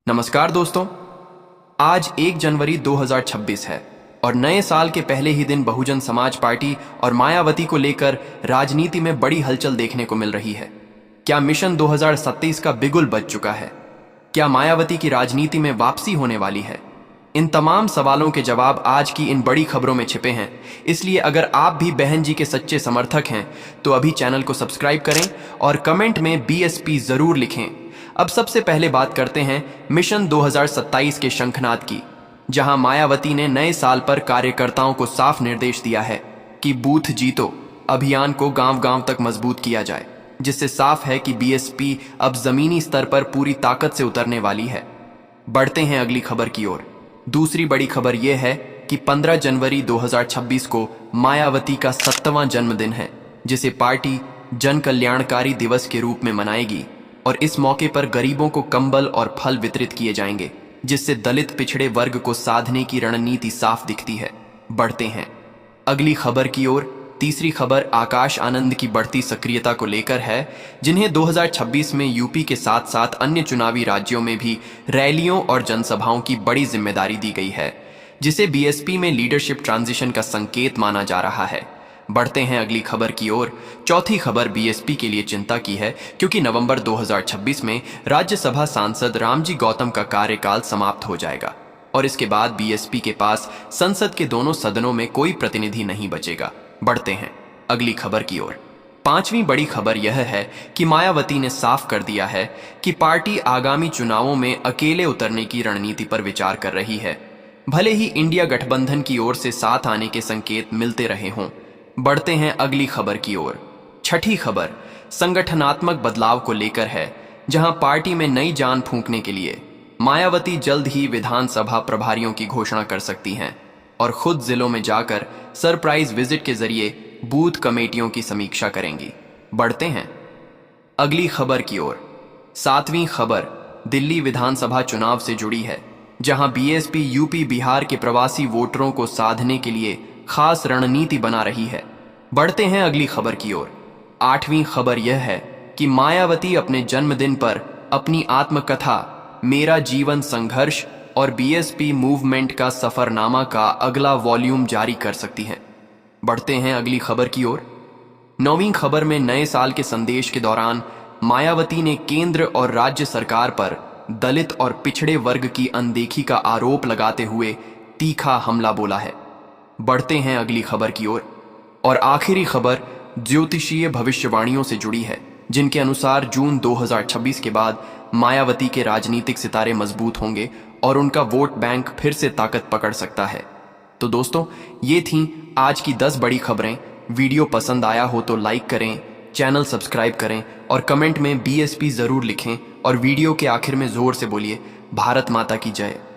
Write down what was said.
नमस्कार दोस्तों। आज 1 जनवरी 2026 है और नए साल के पहले ही दिन बहुजन समाज पार्टी और मायावती को लेकर राजनीति में बड़ी हलचल देखने को मिल रही है। क्या मिशन 2027 का बिगुल बज चुका है? क्या मायावती की राजनीति में वापसी होने वाली है? इन तमाम सवालों के जवाब आज की इन बड़ी खबरों में छिपे हैं। इसलिए अगर आप भी बहन जी के सच्चे समर्थक हैं तो अभी चैनल को सब्सक्राइब करें और कमेंट में बीएसपी जरूर लिखें। अब सबसे पहले बात करते हैं मिशन 2027 के शंखनाद की, जहां मायावती ने नए साल पर कार्यकर्ताओं को साफ निर्देश दिया है कि बूथ जीतो अभियान को गांव-गांव तक मजबूत किया जाए, जिससे साफ है कि बीएसपी अब जमीनी स्तर पर पूरी ताकत से उतरने वाली है। बढ़ते हैं अगली खबर की ओर। दूसरी बड़ी खबर यह है कि 15 जनवरी 2026 को मायावती का 7वां जन्मदिन है, जिसे पार्टी जन कल्याणकारी दिवस के रूप में मनाएगी और इस मौके पर गरीबों को कंबल और फल वितरित किए जाएंगे, जिससे दलित पिछड़े वर्ग को साधने की रणनीति साफ दिखती है। बढ़ते हैं अगली खबर की ओर। तीसरी खबर आकाश आनंद की बढ़ती सक्रियता को लेकर है, जिन्हें 2026 में यूपी के साथ साथ अन्य चुनावी राज्यों में भी रैलियों और जनसभाओं की बड़ी जिम्मेदारी दी गई है, जिसे बीएसपी में लीडरशिप ट्रांजिशन का संकेत माना जा रहा है। बढ़ते हैं अगली खबर की ओर। चौथी खबर बीएसपी के लिए चिंता की है, क्योंकि नवंबर 2026 में राज्यसभा सांसद रामजी गौतम का कार्यकाल समाप्त हो जाएगा और इसके बाद बीएसपी के पास संसद के दोनों सदनों में कोई प्रतिनिधि नहीं बचेगा। बढ़ते हैं अगली खबर की ओर। पांचवी बड़ी खबर यह है कि मायावती ने साफ कर दिया है कि पार्टी आगामी चुनावों में अकेले उतरने की रणनीति पर विचार कर रही है, भले ही इंडिया गठबंधन की ओर से साथ आने के संकेत मिलते रहे हों। बढ़ते हैं अगली खबर की ओर। छठी खबर संगठनात्मक बदलाव को लेकर है, जहां पार्टी में नई जान फूंकने के लिए मायावती जल्द ही विधानसभा प्रभारियों की घोषणा कर सकती हैं और खुद जिलों में जाकर सरप्राइज विजिट के जरिए बूथ कमेटियों की समीक्षा करेंगी। बढ़ते हैं अगली खबर की ओर। सातवीं खबर दिल्ली विधानसभा चुनाव से जुड़ी है, जहां बीएसपी यूपी बिहार के प्रवासी वोटरों को साधने के लिए खास रणनीति बना रही है। बढ़ते हैं अगली खबर की ओर। आठवीं खबर यह है कि मायावती अपने जन्मदिन पर अपनी आत्मकथा मेरा जीवन संघर्ष और बीएसपी मूवमेंट का सफरनामा का अगला वॉल्यूम जारी कर सकती हैं। बढ़ते हैं अगली खबर की ओर। नौवीं खबर में नए साल के संदेश के दौरान मायावती ने केंद्र और राज्य सरकार पर दलित और पिछड़े वर्ग की अनदेखी का आरोप लगाते हुए तीखा हमला बोला है। बढ़ते हैं अगली खबर की ओर। और आखिरी खबर ज्योतिषीय भविष्यवाणियों से जुड़ी है, जिनके अनुसार जून 2026 के बाद मायावती के राजनीतिक सितारे मजबूत होंगे और उनका वोट बैंक फिर से ताकत पकड़ सकता है। तो दोस्तों, ये थीं आज की 10 बड़ी खबरें। वीडियो पसंद आया हो तो लाइक करें, चैनल सब्सक्राइब करें और कमेंट में बीएसपी जरूर लिखें और वीडियो के आखिर में जोर से बोलिए, भारत माता की जय।